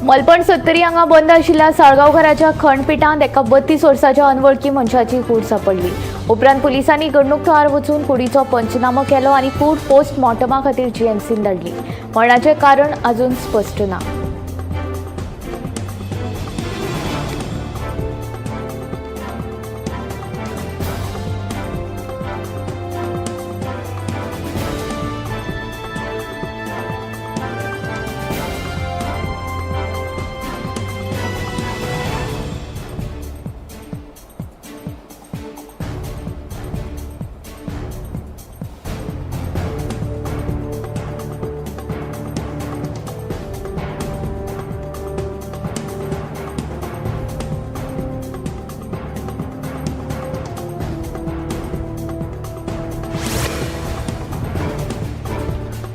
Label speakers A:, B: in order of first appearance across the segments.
A: मलपण 70 हांगा बंद आशिल्ल्या साळगांवकाराच्या खंडपीठांत एका 32 वर्सांच्या अनवळखी मनशाची कूड सापडली। उपरांत पुलिसांनी घडणूक थळार वचून कुडीचो पंचनामो केलो आनी कूड पोस्टमॉर्टमा खातीर जीएमसीन धाडली। मरणाचें कारण अजून स्पश्ट ना।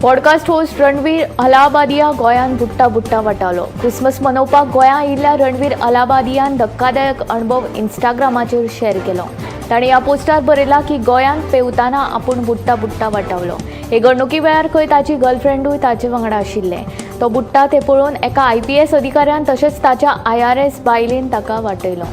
A: पॉडकास्ट होस्ट रणवीर अलाहाबादिया गोंयान बुट्टा वाटावलो। क्रिसमस मनोवपाक गोंयां आयिल्ल्या रणवीर अलाहाबादियान धक्कादायक अणभव इंस्टाग्रामाचेर शेअर केलो। ताणें ह्या पोस्टार बरयलां की गोंयान पेंवताना आपूण बुट्टा वाटावलो। हे घडणुके वेळार खंय ताची गर्लफ्रेंडूय ताचे वांगडा आशिल्ले। तो बुट्टा ते पळोवन एका IPS अधिकाऱ्यान तशेंच ताच्या IRS बायलेन ताका वाटयलो।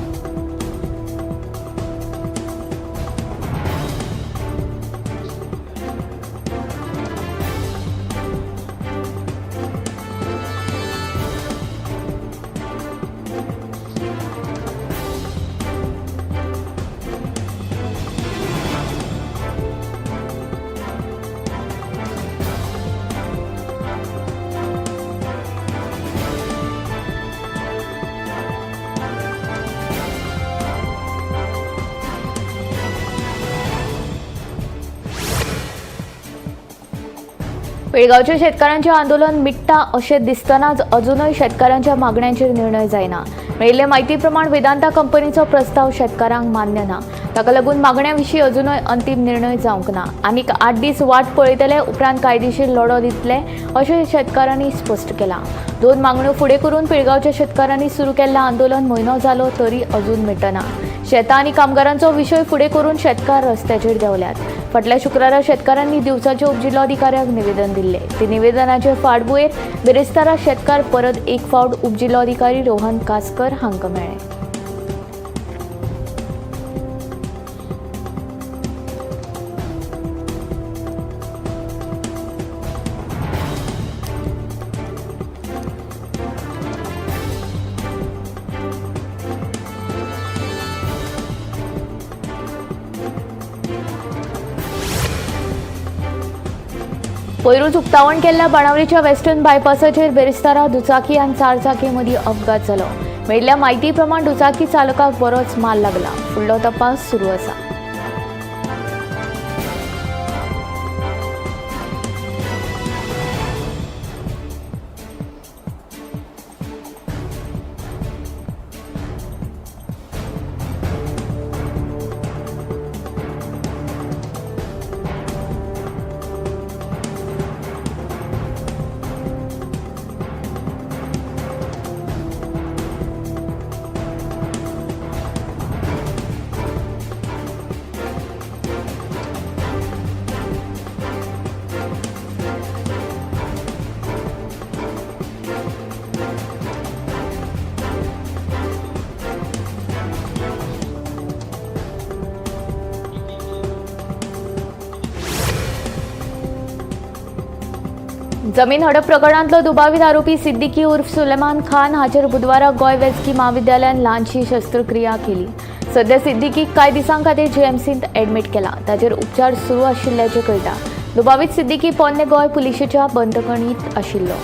A: पेडगांवच्या शेतकारांचे आंदोलन मिटता अशें दिसतनाच अजूनय शेतकारांच्या मागण्यांचेर निर्णय जायना। मेळिल्ले म्हायती प्रमाण वेदांता कंपनीचो प्रस्ताव शेतकारांक मान्य ना। ताका लागून मागण्यांविशीं अजूनय अंतीम निर्णय जावंक ना। आनीक 8 दीस वाट पळयतले, उपरांत कायदेशीर लढो दितले अशें शेतकारांनी स्पश्ट केलां। 2 मागण्यो फुडें करून पेडगांवच्या शेतकारांनी सुरू केल्लें आंदोलन म्हयनो जालो तरी अजून मिटना। शेतां आनी कामगारांचो विशय फुडें करून शेतकार रस्त्याचेर देंवल्यात। फाटल्या शुक्रारा शेतकारांनी दिवसाच्या उपजिल्लोधिकाऱ्याक निवेदन दिल्ले। ते निवेदनाचे फाटभुंयेर बेरेस्तारा शेतकार परत एक फावट उपजिल्लोधिकारी रोहन कासकर हांकां मेळ्ळे। पयरूच उक्तावण केल्ल्या बाणावलेच्या वेस्टर्न बायपासाचेर बेरेस्तारा दुचाकी आनी 4 चाकी मदीं अपघात जालो। मेळिल्ल्या म्हायती प्रमाण दुचाकी चालकाक बरोच माल लागला। फुडलो तपास सुरू आसा। जमीन हडप प्रकरणांतलो दुबावीत आरोपी सिद्दीकी उर्फ सुलेमान खान हाचेर बुधवारा गोंय वैजकी महाविद्यालयान ल्हानशी शस्त्रक्रिया केली। सध्या सिद्दीकीक कांय दिसां खातीर जीएमसींत एडमीट केला। ताचेर उपचार सुरू आशिल्ल्याचें कळटा। दुबावीत सिद्दीकी पोन्ने गोंय पुलिशेच्या बंदखणींत आशिल्लो।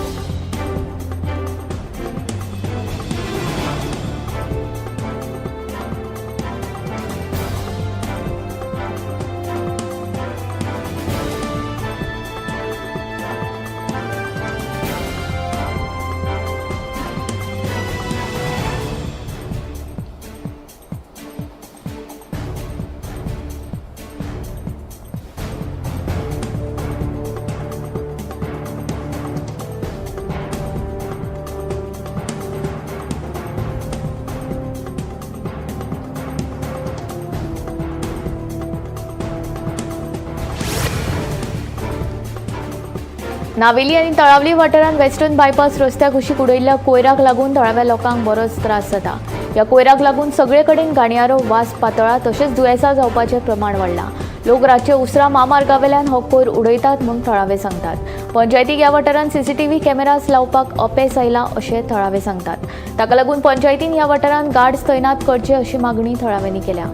A: नावेली आणि तळावली वाठारांत वेस्टर्न बायपास रस्त्या कुशीक उडयल्ल्या कोयराक लागून थळाव्या लोकांक बरोच त्रास जाता. ह्या कोयराक लागून सगळे कडेन गाणयारो, वास पातळा तशेंच दुयेंसां जावपाचें प्रमाण वाडलां. लोक रातचे उसरा महामार्गावेल्यान हो कोयर उडयतात म्हूण थळावे सांगतात. पंचायतीक ह्या वाठारांत सीसीटीव्ही कॅमेराज लावपाक अपेस आयला अशें थळावे सांगतात. ताका लागून पंचायतीन ह्या वाठारांत गार्ड्स तैनात करचे अशी मागणी थळाव्यांनी केल्या.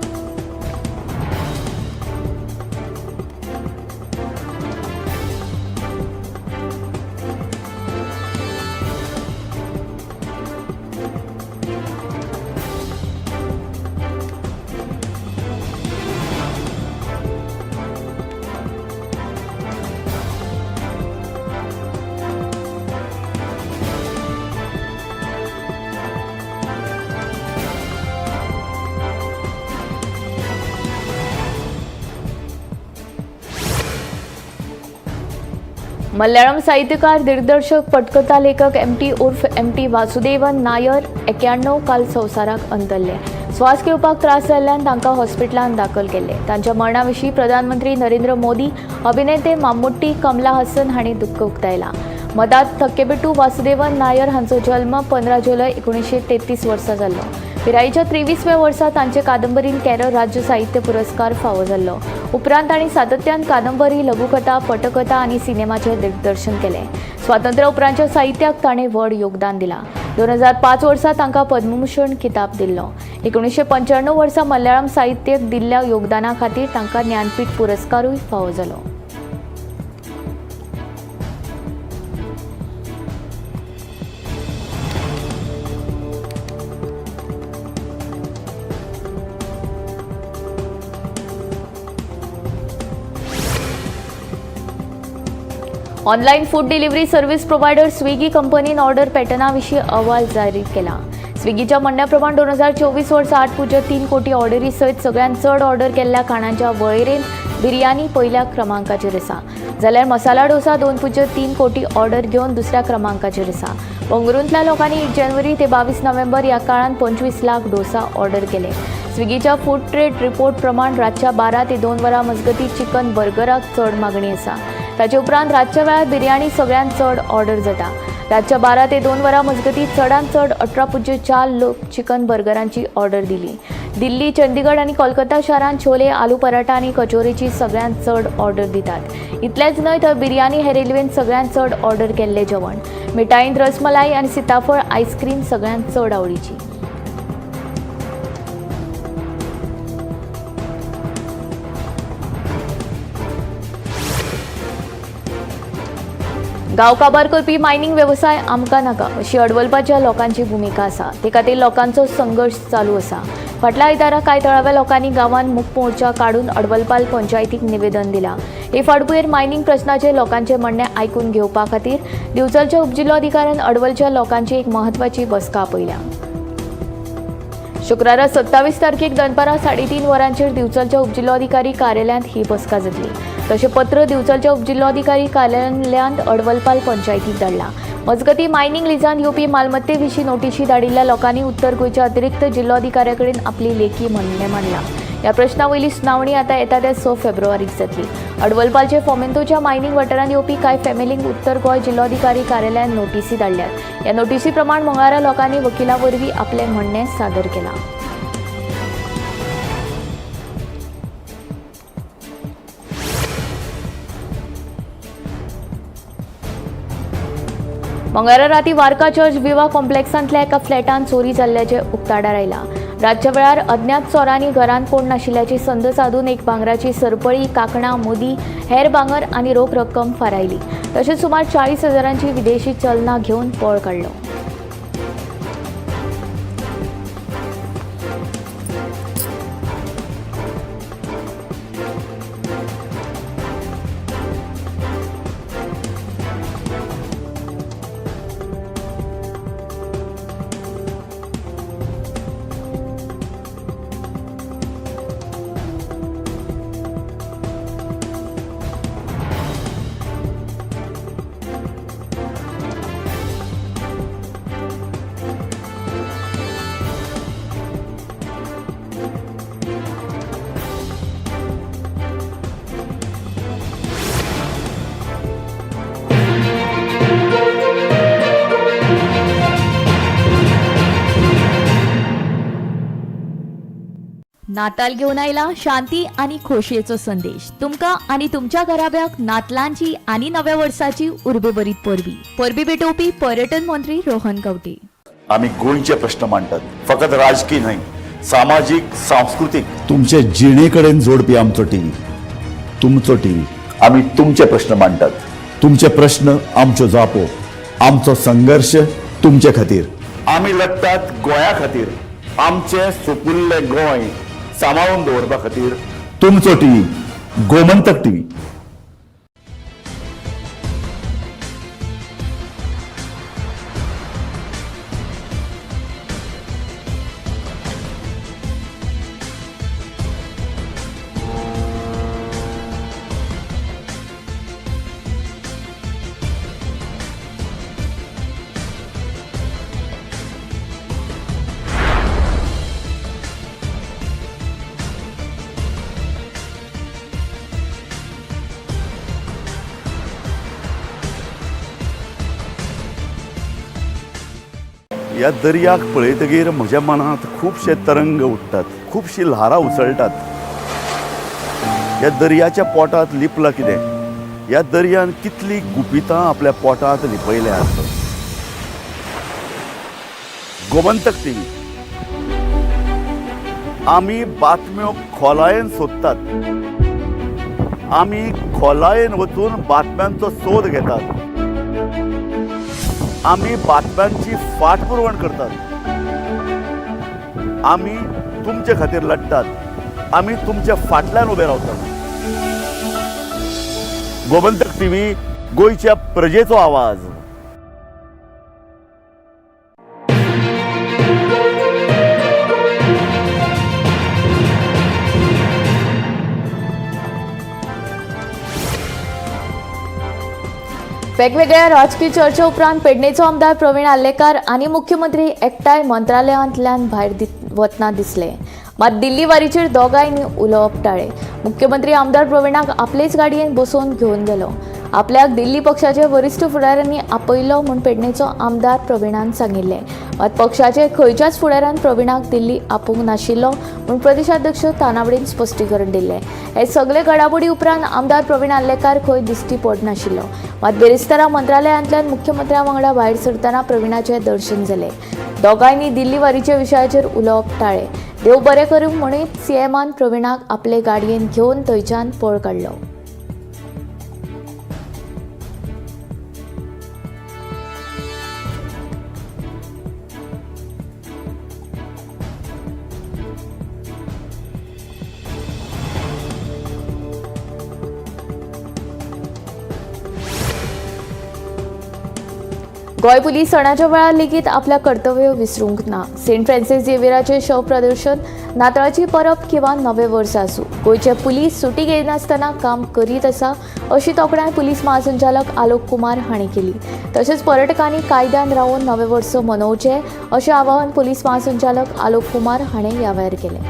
A: मल्याळम साहित्यकार, दिग्दर्शक, पटकथा लेखक एम.टी. उर्फ एम.टी. वासुदेवन नायर 91 काल संवसाराक अंतरले. स्वास घेवपाक त्रास जाल्ल्यान तांकां हॉस्पिटलांत दाखल केल्ले. तांच्या मरणाविशीं प्रधानमंत्री नरेंद्र मोदी, अभिनेते माम्मुट्टी, कमला हसन हांणी दुख्ख उक्तायलां. मदांत थक्केपेटू वासुदेवन नायर हांचो जल्म 15 जुलय 1933 वर्सा जाल्लो. पिरायेच्या 23व्या वर्सा तांचे कादंबरीन केरळ राज्य साहित्य पुरस्कार फावो जाल्लो. उपरांत तांणी सातत्यान कादंबरी, लघुकथा, पटकथा आनी सिनेमाचें दिग्दर्शन केलें. स्वातंत्र्य उपरांतच्या साहित्याक ताणें व्हड योगदान दिलां. 2005 वर्सा तांकां पद्मभूषण किताब दिल्लो. 1995 वर्सा मल्याळम साहित्याक दिल्ल्या योगदाना खातीर तांकां ज्ञानपीठ पुरस्कारूय फावो जालो. Online food delivery service provider Swiggy कंपनीन ऑर्डर पॅटर्नाविशीं अहवाल जारी केला. स्विगीच्या म्हणण्या प्रमाण 2024 वर्सा 8.3 कोटी ऑर्डरी सयत सगळ्यांत चड ऑर्डर केल्ल्या खाणांच्या वळेरेंत बिर्याणी पयल्या क्रमांकाचेर आसा. जाल्यार मसाला डोसा 2.3 कोटी ऑर्डर घेवन दुसऱ्या क्रमांकाचेर आसा. बंगळुरूंतल्या लोकांनी 1 जानेवारी ते 22 नोव्हेंबर ह्या काळांत 25 लाख डोसा ऑर्डर केले. स्विगीच्या फूड ट्रेड रिपोर्ट प्रमाण रातच्या 12 ते 2 वरां मजगतीं चिकन बर्गराक चड मागणी आसा. ताचे उपरांत रातच्या वेळार बिर्याणी सगळ्यांत चड ऑर्डर जाता. रातच्या 12 ते 2 वरां मजगतीं चडांत चड 18.4 लोक चिकन बर्गरांची ऑर्डर दिली. दिल्ली, चंदीगड आनी कोलकाता शारांत छोले, आलू पराठा आनी कचोरीची सगळ्यांत चड ऑर्डर दितात. इतलेंच न्हय तर बिर्याणी हे रेल्वेन सगळ्यांत चड ऑर्डर केल्लें जेवण. मिठाईंत रसमलाई आनी सीताफळ आयस्क्रीम सगळ्यांत चड आवडीची. गांव काबार करपी मायनिंग वेवसाय आमकां नाका अशी अडवलपाच्या लोकांची भुमिका आसा. ते खातीर लोकांचो संघर्श चालू आसा. फाटल्या आयतारा कांय थळाव्या लोकांनी गांवांत मूक मोर्चा काडून अडवलपाल पंचायतीक निवेदन दिलां. हे फाटभुंयेर मायनिंग प्रस्नाचेर लोकांचे म्हणणे आयकून घेवपा खातीर दिवचलच्या उपजिल्लोधिकाऱ्यान अडवलच्या लोकांची एक म्हत्वाची बसका आपयल्या. शुक्रारा 27 तारखेक दनपारां 3:30 वरांचेर दिवचलच्या उपजिल्लोधिकारी कार्यालयांत ही बसका जातली. तशें पत्र दिवचलच्या उपजिल्लोधिकारी कार्यालयांत अडवलपाल पंचायतीक धाडलां. मजगतीं मायनिंग लिजांत येवपी मालमत्ते विशीं नोटीशी धाडिल्ल्या लोकांनी उत्तर गोंयच्या अतिरिक्त जिल्लोधिकाऱ्या कडेन आपली लेखी म्हणणें मांडलां. ह्या प्रश्ना वयली सुनावणी आतां येता त्या 6 फेब्रुवारीक जातली. अडवलपालचे फोमेंतोच्या मायनिंग वाठारांत येवपी कांय फॅमिलींक उत्तर गोंय जिल्लोधिकारी कार्यालयान नोटीसी धाडल्यात. ह्या नोटीसी प्रमाण मंगळारा लोकांनी वकिला वरवीं आपलें म्हणणें सादर केलां. मंगळारा रातीं वार्का चर्च विवा कॉम्प्लेक्सांतल्या एका फ्लॅटांत चोरी जाल्ल्याचें उक्ताडार आयलां. रातच्या वेळार अज्ञात चोरांनी घरांत कोण नाशिल्ल्याची संद साधून एक भांगराची सरपळी, कांकणां, मुदी, हेर भांगर आनी रोख रक्कम फारायली. तशेंच सुमार 40,000ची विदेशी चलनां घेवन पळ काडलो. नाताल घेऊन आयला शांती आणि खोशयेचो संदेश तुमका आणि तुमच्या घराब्याक नातलांची आणि नव्या वर्साची उर्बेभरीत परबी भेटोवपी पर्यटन मंत्री रोहन खंवटे.
B: आम्ही गोंयचे प्रश्न मांडटात, फकत राजकीय न्हय, सामाजिक सांस्कृतिक
C: तुमचे जिणेकडेन जोडपी आमचो टीव्ही, तुमचो टीव्ही.
B: आम्ही तुमचे प्रश्न मांडटात.
C: तुमचे प्रश्न आमच्यो जापो, आमचो संघर्ष तुमचे खातीर.
B: आम्ही लढटात गोंया खातीर, आमचे सोपुल्ले गोंय सांबाळून दवरपा खातीर.
C: तुमचो टीव्ही, गोमंतक टीव्ही. ह्या दर्याक पळयतकीर म्हज्या मनांत खुबशे तरंग उठतात, खुबशी ल्हारां उसळटात. ह्या दर्याच्या पोटांत लिपलां कितें? ह्या दर्यान कितली गुपितां आपल्या पोटांत लिपयल्यात. गोमंतक टीव्ही. आमी बातम्यो खोलायेन सोदतात, आमी खोलायेन वचून बातम्यांचो सोद घेतात, आम्ही बातम्यांची फाटपुरवण करतात, आम्ही तुमचे खातीर लढतात, आम्ही तुमच्या फाटल्यान उबे रावतात. गोमंतक टीव्ही, गोंयच्या प्रजेचो आवाज.
A: वेगवेगळ्या राजकीय चर्चे उपरांत पेडणेचो आमदार प्रवीण आल्लेकार आणि मुख्यमंत्री एकठांय मंत्रालयांतल्यान भायर वतना दिसले. मात दिल्ली वारीचेर दोगांयनी उलोवप टाळे. मुख्यमंत्री आमदार प्रवीणाक आपलेच गाडयेन बसोवन घेवन गेलो. आपल्याक दिल्ली पक्षाचे वरिष्ठ फुडाऱ्यांनी आपयलो म्हूण पेडणेचो आमदार प्रवीणान सांगिल्ले. मात पक्षाचे खंयच्याच फुडाऱ्यान प्रवीणाक दिल्ली आपोवंक नाशिल्लो म्हूण प्रदेशाध्यक्ष तानावडेन स्पश्टीकरण दिल्लें. हे सगळे घडामोडी उपरांत आमदार प्रवीण आल्लेकार खंय दिश्टी पडनाशिल्लो. मात बेरेस्तारा मंत्रालयांतल्यान मुख्यमंत्र्या वांगडा भायर सरतना प्रवीणाचें दर्शन जालें. दोगांयनी दिल्ली वारीचे विशयाचेर उलोवप टाळे. देव बरें करूं म्हणीत सीएमान प्रवीणाक आपले गाडयेन घेवन थंयच्यान पळ काडलो. गोंय पुलीस सणाच्या वेळार लेगीत आपल्या कर्तव्य विसरूंक ना. सेंट फ्रांसीस झेवियराचे शव प्रदर्शन, नाताळाची परब किंवा नवे वर्स आसूं, गोंयचे पुलीस सुटी घेयनासतना काम करीत आसा अशी तोखणाय पुलीस महासंचालक आलोक कुमार हांणी केली. तशेंच पर्यटकांनी कायद्यान रावून नवे वर्स मनोवचे अशें आवाहन पुलीस महासंचालक आलोक कुमार हांणी ह्या वेळार केलें.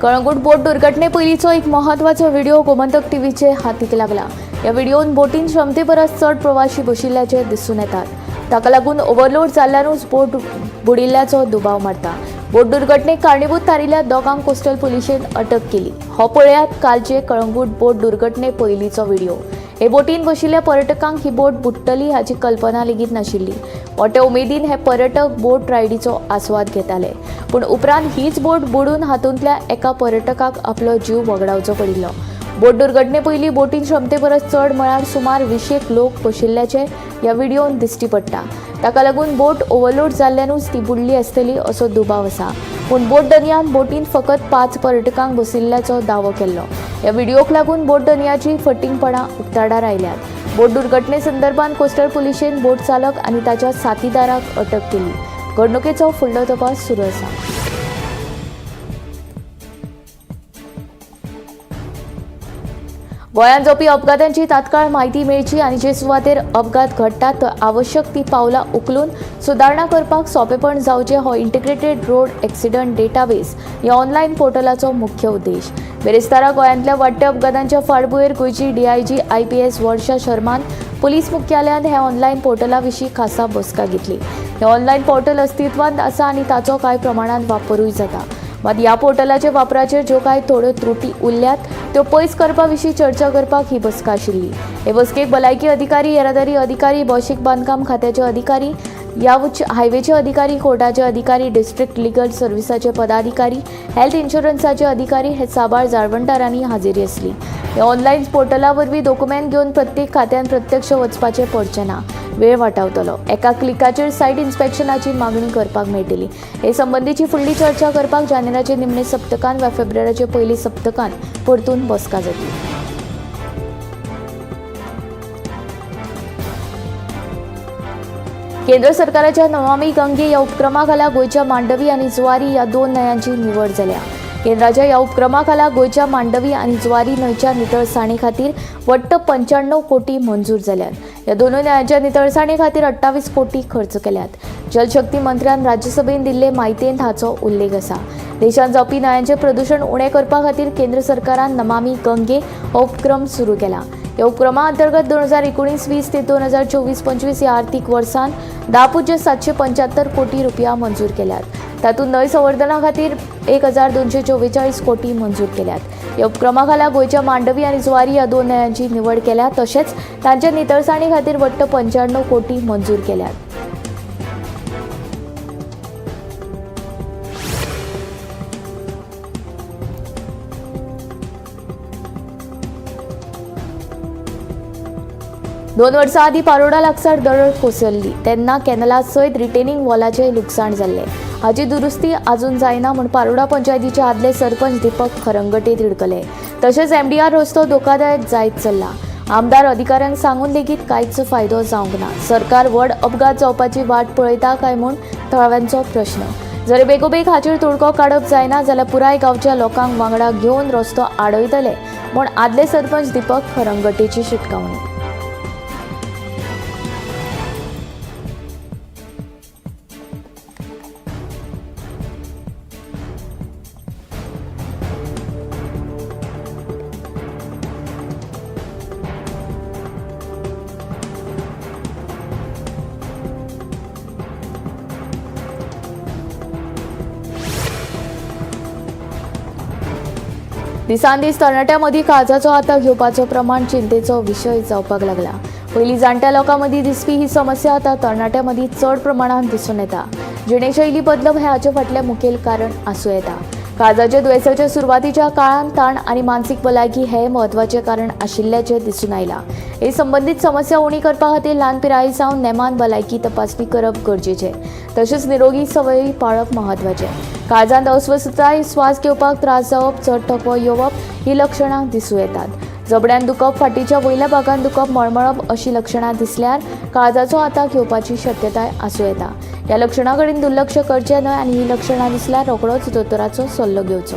A: कळंगूट बोट दुर्घटने पयलींचो एक म्हत्वाचो व्हिडिओ गोमंतक टीव्हीचे हातीक लागला. ह्या व्हिडिओन बोटीन क्षमते परस चड प्रवाशी बशिल्ल्याचे दिसून येतात. ताका लागून ओव्हरलोड जाल्ल्यानूच बोट बुडिल्ल्याचो दुबाव मारता. बोट दुर्घटनेक कारणीभूत थारिल्ल्या दोगांक कोस्टल पुलिशेन अटक केली. हो पळयात कालचे कळंगूट बोट दुर्घटने पयलींचो व्हिडिओ. हे बोटीन बशिल्ल्या पर्यटकांक ही बोट बुडटली हाची कल्पना लेगीत नाशिल्ली. मोठ्या उमेदीन हे पर्यटक बोट रायडीचो आस्वाद घेताले. पूण उपरांत हीच बोट बुडून हातूंतल्या एका पर्यटकाक आपलो जीव वगडावचो पडिल्लो. बोट दुर्घटने पयलीं बोटीन क्षमते परस चड म्हळ्यार सुमार 20 लोक बशिल्ल्याचे ह्या व्हिडिओन दिश्टी पडटा. ताका लागून बोट ओव्हरलोड जाल्ल्यानूच ती बुडली आसतली असो दुबाव आसा. पूण बोट दर्यान बोटीन फकत 5 पर्यटकांक बशिल्ल्याचो दावो केल्लो. ह्या व्हिडिओक लागून बोट दर्याची फटींगपणां उक्ताडार आयल्यात. बोट दुर्घटनेसंदर्भात कोस्टल पुलिशेन बोट चालक आणि ताच्या साथीदाराक अटक केली. घडणुकेचो फुडलो तपास सुरू आसा. गोंयांत जावपी अपघातांची तात्काळ म्हायती मेळची आनी जे सुवातेर अपघात घडटात थंय आवश्यक ती पावलां उखलून सुदारणा करपाक सोंपेपण जावचें हो इंटिग्रेटेड रोड एक्सिडंट डेटाबेस ह्या ऑनलायन पोर्टलाचो मुख्य उद्देश. बेरेस्तारा गोंयांतल्या वाडट्या अपघातांच्या फाटभुंयेर गोंयची DIG IPS वर्षा शर्मान पुलीस मुख्यालयान ह्या ऑनलायन पोर्टला विशीं खासा बसका घेतली. हें ऑनलायन पोर्टल अस्तित्वांत आसा आनी ताचो कांय प्रमाणांत वापरूय जाता. मात ह्या पोर्टलाच्या वापराचेर ज्यो कांय थोड्यो त्रुटी उरल्यात त्यो पयस करपा विशीं चर्चा करपाक ही बसका आशिल्ली. हे बसकेक भलायकी अधिकारी, येरादारी अधिकारी, भौशीक बांदकाम खात्याचे अधिकारी, हायवेचे अधिकारी, कोर्टाचे अधिकारी, डिस्ट्रिक्ट लिगल सर्व्हिसाचे पदाधिकारी, हेल्थ इन्शुरन्साचे अधिकारी हे साबार जाळवणदारांनी हाजिरी आसली. ह्या ऑनलायन पोर्टला वरवीं डॉक्युमेंट घेवन प्रत्येक खात्यान प्रत्यक्ष वचपाचें पडचें ना. वेळ वाटावतलो. एका क्लिकाचेर सायट इन्स्पेक्शनाची मागणी करपाक मेळटली. हे संबंधीची फुडली चर्चा करपाक जानेवारीचे निमणे सप्तकांत वा फेब्रुवारीचे पयली सप्तकांत परतून बसका जातली. केंद्र सरकाराच्या नमामी गंगे ह्या उपक्रमा खाला गोंयच्या मांडवी आनी जुवारी ह्या 2 न्हंयांची निवड जाल्या. केंद्राच्या ह्या उपक्रमा खाला गोंयच्या मांडवी आनी जुवारी न्हंयच्या नितळसाणे खातीर वट्ट 95 कोटी मंजूर जाल्यात. ह्या दोनूय न्हंयांच्या नितळसाणे खातीर 28 कोटी खर्च केल्यात. जलशक्ती मंत्र्यान राज्यसभेत दिल्ले म्हायतेंत हाचो उल्लेख आसा. देशांत जावपी न्हंयांचें प्रदूषण उणें करपा खातीर केंद्र सरकारान नमामी गंगे हो उपक्रम सुरू केला. ह्या उपक्रमा अंतर्गत 2019-20 ते 2024-25 ह्या आर्थीक वर्सांत 10.775 कोटी रुपया मंजूर केल्यात. तातूंत न्हंय संवर्धना खातीर 1244 कोटी मंजूर केल्यात. ह्या उपक्रमा खाला गोंयच्या मांडवी आनी जुवारी ह्या 2 न्हंयांची निवड केल्या. तशेंच तांच्या नितळसाणे खातीर वट्ट 95 कोटी मंजूर केल्यात. दोन वर्सां आदीं पारोडा लागसार दरड कोसळ्ळी तेन्ना कॅनला सयत रिटेनिंग वॉलाचें लुकसाण जाल्लें. हाची दुरुस्ती अजून जायना म्हूण पारोडा पंचायतीचे आदले सरपंच दीपक खरंगटे तिडकले. तशेंच MDR रस्तो धोकादायक जायत चल्ला. आमदार अधिकाऱ्यांक सांगून लेगीत कांयच फायदो जावंक ना. सरकार व्हड अपघात जावपाची वाट पळयता काय म्हूण थळाव्यांचो प्रश्न. जर बेगोबेग हाचेर तोडगो काडप जायना जाल्यार पुराय गांवच्या लोकांक वांगडा घेवन रस्तो आडयतले म्हूण आदले सरपंच दीपक खरंगटेची शिटकावणी. दिसान दीस तरणाट्यां मदीं काळजाचो आतां घेवपाचो प्रमाण चिंतेचो विशय जावपाक लागला. पयलीं जाणट्या लोकां मदीं दिसपी ही समस्या आतां तरणाट्यां मदीं चड प्रमाणांत दिसून येता. जिणेशैली बदलप हें हाचे फाटलें मुखेल कारण आसूं येता. काळजाच्या दुयेसाच्या सुरवातीच्या काळांत ताण आनी मानसीक भलायकी हें म्हत्वाचें कारण आशिल्ल्याचें दिसून आयलां. हे संबंदीत समस्या उणी करपा खातीर ल्हान पिराये सावन नेमान भलायकी तपासणी करप गरजेचें. तशेंच निरोगी संवयी पाळप म्हत्वाचें. काळजांत अस्वस्थताय, स्वास घेवपाक त्रास जावप, चड थकवो येवप ही लक्षणां दिसूं येतात. जबड्यान दुखप, फाटीच्या वयल्या भागांत दुखप, मळमळप अशी लक्षणां दिसल्यार काळजाचो आतां घेवपाची शक्यताय आसूं येता. ह्या लक्षणां कडेन दुर्लक्ष करचें न्हय आनी ही लक्षणां दिसल्यार रोखडोच दोतोराचो सल्लो घेवचो.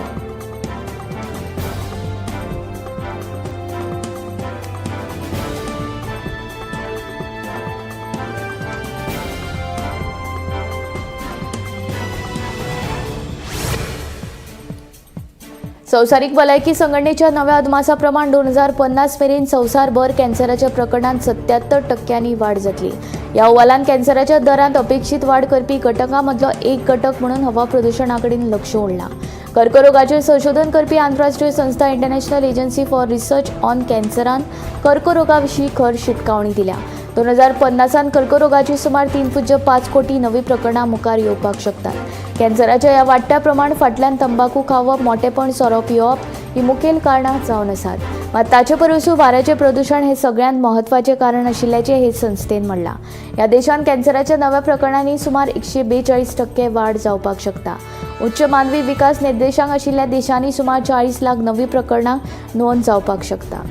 A: संवसारीक भलायकी संघटनेच्या नव्या अदमासा प्रमाण 2050 मेरेन संवसारभर कॅन्सराच्या प्रकरणांत 77% वाड जातली. ह्या अहवालांत कॅन्सराच्या दरांत अपेक्षीत वाड करपी घटकां मदलो एक घटक म्हणून हवा प्रदुशणा कडेन लक्ष उरलां. कर्करोगाचेर संशोधन करपी आंतरराष्ट्रीय संस्था international agency for research on कॅन्सरान कर्करोगा विशीं खर शिटकावणी दिल्या. 2050 कर्करोगाची सुमार 3.5 कोटी नवी प्रकरणां मुखार येवपाक शकतात. कॅन्सराच्या ह्या वाडट्या प्रमाण फाटल्यान तंबाखू खावप, मोटेपण सोरो पिवप ही मुखेल कारणां जावन आसात. मात ताचे परसू वाऱ्याचें प्रदूषण हे सगळ्यांत म्हत्वाचें कारण आशिल्ल्याचें हे संस्थेन म्हणलां. ह्या देशांत कॅन्सराच्या नव्या प्रकरणांनी सुमार 142% वाड जावपाक शकता. उच्च मानवी विकास निर्देशांक आशिल्ल्या देशांनी सुमार 40 लाख नवी प्रकरणां नोंद जावपाक शकता.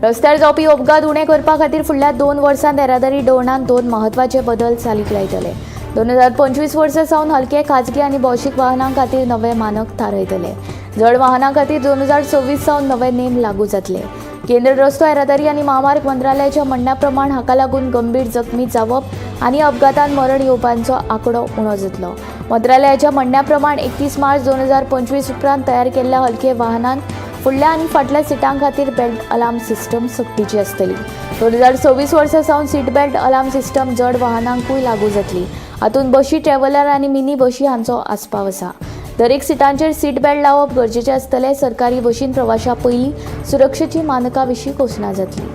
A: रस्त्यार जावपी अपघात उणे करपा खातीर फुडल्या 2 वर्सांत येरादारी धोरणांत 2 म्हत्वाचे बदल चालीक लायतले. 2025 वर्सा सावन हलके खाजगी आनी भौशीक वाहनां खातीर नवे मानक थारायतले. जड वाहनां खातीर 2026 सावन नवे नेम लागू जातले. केंद्र रस्तो येरादारी आनी महामार्ग मंत्रालयाच्या म्हणण्या प्रमाण हाका लागून गंभीर जखमी जावप आनी अपघातांत मरण येवपांचो आंकडो उणो जातलो. मंत्रालयाच्या म्हणण्या प्रमाण 31 मार्च 2025 उपरांत तयार केल्ल्या हलके वाहनांत फुडल्या आनी फाटल्या सिटां खातीर बेल्ट अलार्म सिस्टम सक्तीची आसतली. 2026 वर्सा सावन सीट बेल्ट अलार्म सिस्टम जड वाहनांकूय लागू जातली. हातूंत बशी, ट्रॅव्हलर आनी मिनी बशी हांचो आस्पाव आसा. दरेक सिटांचेर सीट बेल्ट लावप गरजेचें आसतलें. सरकारी बशीन प्रवाशा पयलीं सुरक्षेची मानकां विशीं घोशणा जातली.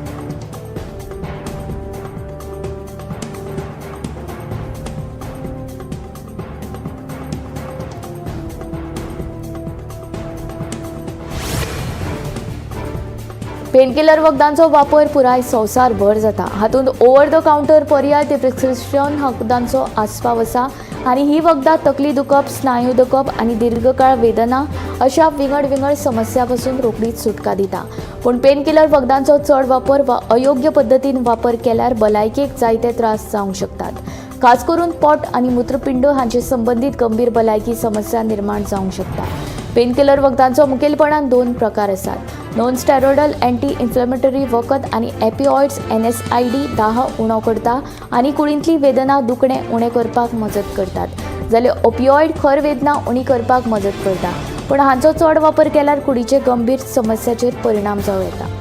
A: पेनकिलर वखदांचो वापर पुराय संवसारभर जाता. हातूंत ओव्हर द कावंटर पर्याय ते प्रिस्क्रिप्शन वखदांचो आस्पाव आसा आनी ही वखदां तकली दुखप, स्नायू दुखप आनी दीर्घकाळ वेदना अशा विंगड समस्या पासून रोखडीच सुटका दिता. पूण पेनकिलर वखदांचो चड वापर वा अयोग्य पद्दतीन वापर केल्यार भलायकेक जायते त्रास जावंक शकतात. खास करून पोट आनी मूत्रपिंड हांचे संबंदीत गंभीर भलायकी समस्या निर्माण जावंक शकता. पेनकिलर वखदांचो मुखेलपणान 2 प्रकार आसात. नॉन स्टेरॉयडल एंटी इन्फ्लेमेटरी वखद आनी एपिऑइड्स NSAID दाह उणो करता आनी कुडींतली वेदना दुखणें उणें करपाक मजत करतात. जाल्यार ओपिऑइड खर वेदना उणी करपाक मजत करता. पूण हांचो चड वापर केल्यार कुडीचे गंभीर समस्याचेर परिणाम जावं येता.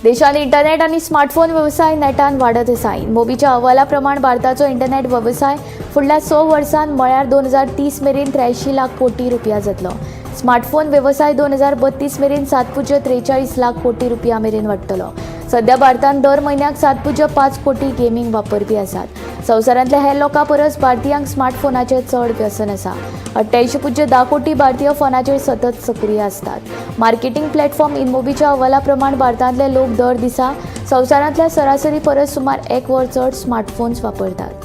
A: देशांत इंटरनेट आनी स्मार्टफोन व्यवसाय नेटान वाडत आसा. इनमोबीच्या अहवाला प्रमाण भारताचो इंटरनेट व्यवसाय फुडल्या 6 वर्सांत म्हळ्यार 2030 मेरेन 83 लाख कोटी रुपया जातलो. स्मार्टफोन व्यवसाय 2032 मेरेन 7.43 लाख कोटी रुपया मेरेन वाडटलो. सध्या भारतांत दर म्हयन्याक 7.5 कोटी गेमिंग वापरपी आसात. संवसारांतल्या हेर लोकां परस भारतीयांक स्मार्टफोनाचें चड व्यसन आसा. 88.10 कोटी भारतीय फोनाचेर सतत सक्रीय आसतात. मार्केटिंग प्लॅटफॉर्म इनमोबीच्या अहवाला प्रमाण भारतांतले लोक दर दिसा संवसारांतल्या सरासरी परस सुमार 1 वर चड स्मार्टफोन्स वापरतात.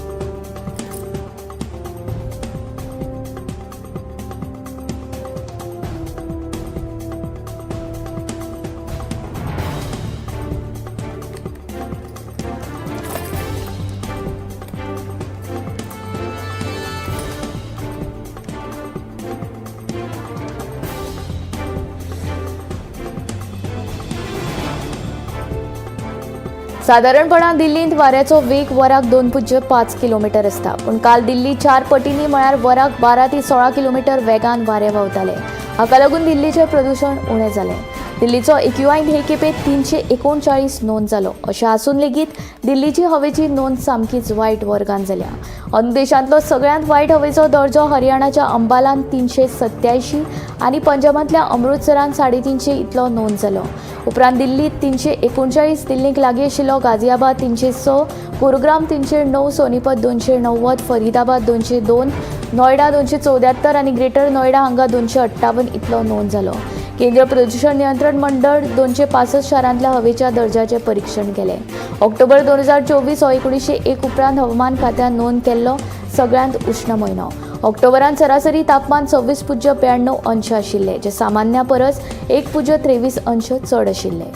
A: सादारणपणान दिल्लींत वाऱ्याचो वेग वराक 2.5 किलोमीटर आसता. पूण काल दिल्ली 4 पटींनी म्हळ्यार वराक 12 ते 16 किलोमीटर वेगान वारे व्हांवताले. हाका लागून दिल्लीचें प्रदूषण उणें जालें. दिल्लीचो AQI हे खेपे 339 नोंद जालो. अशें आसून लेगीत दिल्लीची हवेची नोंद सामकीच वायट वर्गान जाल्या. अंदू देशांतलो सगळ्यांत वायट हवेचो दर्जो हरियाणाच्या अंबालान 387 आनी पंजाबांतल्या अमृतसरान 350 इतलो नोंद जालो. उपरांत दिल्लीत 339, दिल्लीक लागीं आशिल्लो गाझियाबाद 306, गुरुग्राम 309, सोनीपत 290, फरीदाबाद 202, नोयडा 274 आनी ग्रेटर नोयडा हांगा 258 इतलो नोंद जालो. केंद्रीय प्रदूषण नियंत्रण मंडळ 265 शारांतल्या हवेच्या दर्जाचें परीक्षण केलें. ऑक्टोबर 2024 हो 1901 उपरांत हवामान खात्यान नोंद केल्लो सगळ्यांत उश्ण म्हयनो. ऑक्टोबरांत सरासरी तापमान 26.92 अंश आशिल्लें, जे सामान्या परस 1.23 अंश चड आशिल्लें.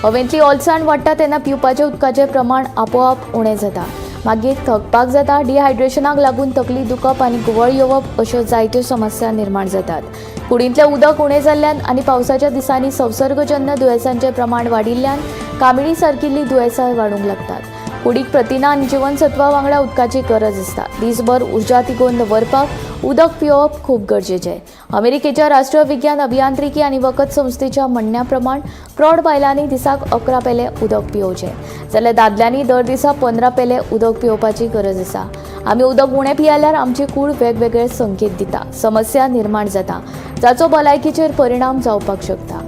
A: हवेंतली ओलसाण वाडटा तेन्ना पिवपाच्या उदकाचें प्रमाण आपोआप उणें जाता. मागीर थकपाक जाता. डिहायड्रेशनाक लागून तकली दुखप आनी गुवळ येवप अश्यो जायत्यो समस्या निर्माण जातात. कुडींतलें उदक उणें जाल्ल्यान आनी पावसाच्या दिसांनी संसर्गजन्य दुयेंसांचें प्रमाण वाडिल्ल्यान कामिणी सारकिल्लीं दुयेंसां वाडूंक लागतात. कुडीक प्रथिनां आनी जीवनसत्वां वांगडा उदकाची गरज आसता. दीसभर उर्जा तिगोवन दवरपाक उदक पिवप खूब गरजेचें. अमेरिकेच्या राष्ट्रीय विज्ञान अभियांत्रिकी आनी वखद संस्थेच्या म्हणण्या प्रमाण प्रौढ बायलांनी दिसाक 11 पेले उदक पिवचें, जाल्यार दादल्यांनी दर दिसा 15 पेले उदक पिवपाची गरज आसा. आमी उदक उणें पियाल्यार आमची कूड वेगवेगळे संकेत दिता, समस्या निर्माण जाता, जाचो भलायकेचेर परिणाम जावपाक शकता.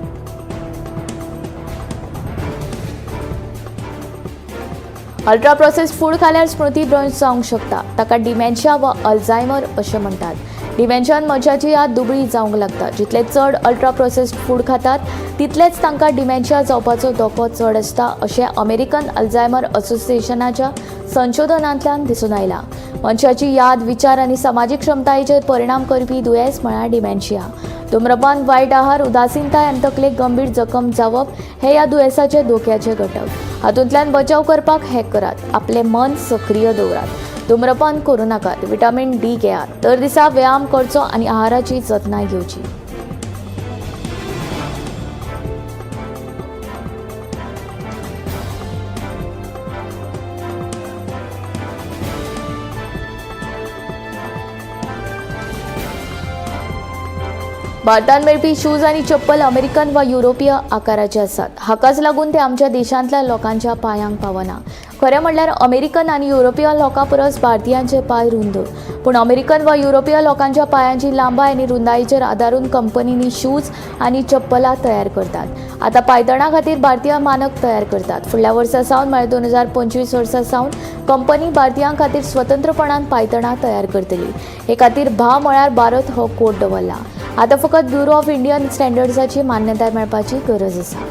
A: अल्ट्रा प्रोसेस्ड फूड खाल्यार स्मृतीभ्रंश जावंक शकता. ताका डिमेन्शिया वा अल्झायमर अशें म्हणटात. डिमेन्शियान मनशाची याद दुबळी जावंक लागता. जितले चड अल्ट्रा प्रोसेस्ड फूड खातात तितलेच तांकां डिमेन्शिया जावपाचो धोको चड आसता अशें अमेरिकन अल्झायमर असोसिएशनाच्या संशोधनांतल्यान दिसून आयलां. मनशाची याद, विचार आनी सामाजीक क्षमतायेचेर परिणाम करपी दुयेंस म्हळ्यार डिमेन्शिया. धुम्रपान, वायट आहार, उदासीनताय आनी तकलेक गंभीर जखम जावप हे ह्या दुयेंसाचे धोक्याचे घटक. हातूंतल्यान बचाव करपाक हें करात. आपलें मन सक्रीय दवरात. धुम्रपान करूं नाकात. विटामीन डी घेयात. दर दिसा व्यायाम करचो आनी आहाराची जतनाय घेवची. भारतांत मेळपी शूज आनी चप्पल अमेरिकन वा युरोपीय आकाराचे आसात. हाकाच लागून ते आमच्या देशांतल्या लोकांच्या पांयांक पावना. खरें म्हणल्यार अमेरिकन आनी युरोपीय लोकां परस भारतीयांचे पांय रुंद. पूण अमेरिकन वा युरोपीय लोकांच्या पांयांची लांबाय आनी रुंदायेचेर आदारून कंपनींनी शूज आनी चप्पलां तयार करतात. आतां पायतणां खातीर भारतीय मानक तयार करतात. फुडल्या वर्सा सावन म्हळ्यार 2025 वर्सा सावन कंपनी भारतीयां खातीर स्वतंत्रपणान पायतणां तयार करतली. हे खातीर म्हळ्यार भारत हो कोड दवरला. आतां फकत ब्युरो ऑफ इंडियन स्टँडर्ड्साची मान्यताय मेळपाची गरज आसा.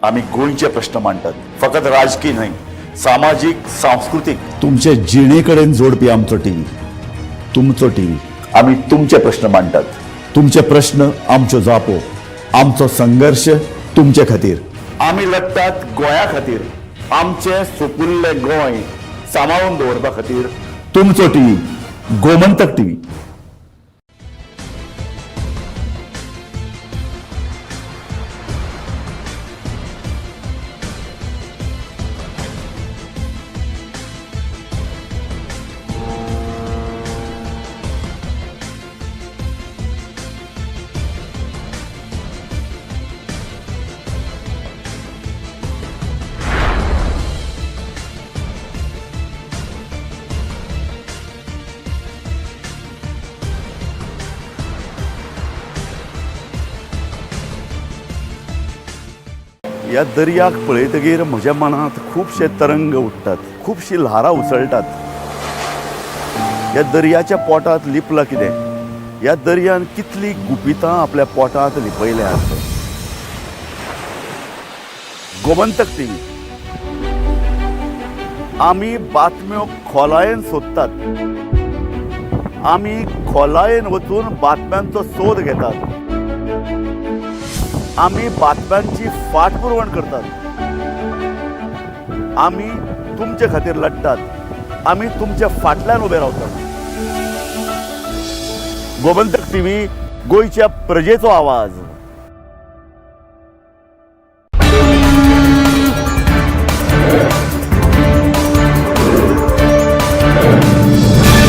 B: आम्ही गोंयचे प्रश्न मांडटात. फकत राजकीय न्हय, सामाजीक, सांस्कृतिक.
C: तुमचे जिणेकडेन जोडपी आमचो टीव्ही, तुमचो टीव्ही.
B: आम्ही तुमचे प्रश्न मांडटात.
C: तुमचे प्रश्न आमच्यो जापो, आमचो संघर्ष तुमचे खातीर.
B: आम्ही लढटात गोंया खातीर. आमचे सोपुल्ले गोंय सांबाळून दवरपा खातीर.
C: तुमचो टीव्ही, गोमंतक टीव्ही. ह्या दर्याक पळयतकीर म्हज्या मनांत खुबशे तरंग उठतात, खुबशीं ल्हारां उसळटात. ह्या दर्याच्या पोटांत लिपलां कितें? ह्या दर्यान कितलीं गुपितां आपल्या पोटांत लिपयल्यात. गोमंतक टीव्ही. आमी बातम्यो खोलायेन सोदतात. आमी खोलायेन वचून बातम्यांचो सोद घेतात. आमी बातम्यांची फाटपुरवण करतात. आमी तुमचे खातीर लढटात. आमी तुमच्या फाटल्यान उबे रावतात. गोमंतक टीव्ही, गोंयच्या प्रजेचो आवाज.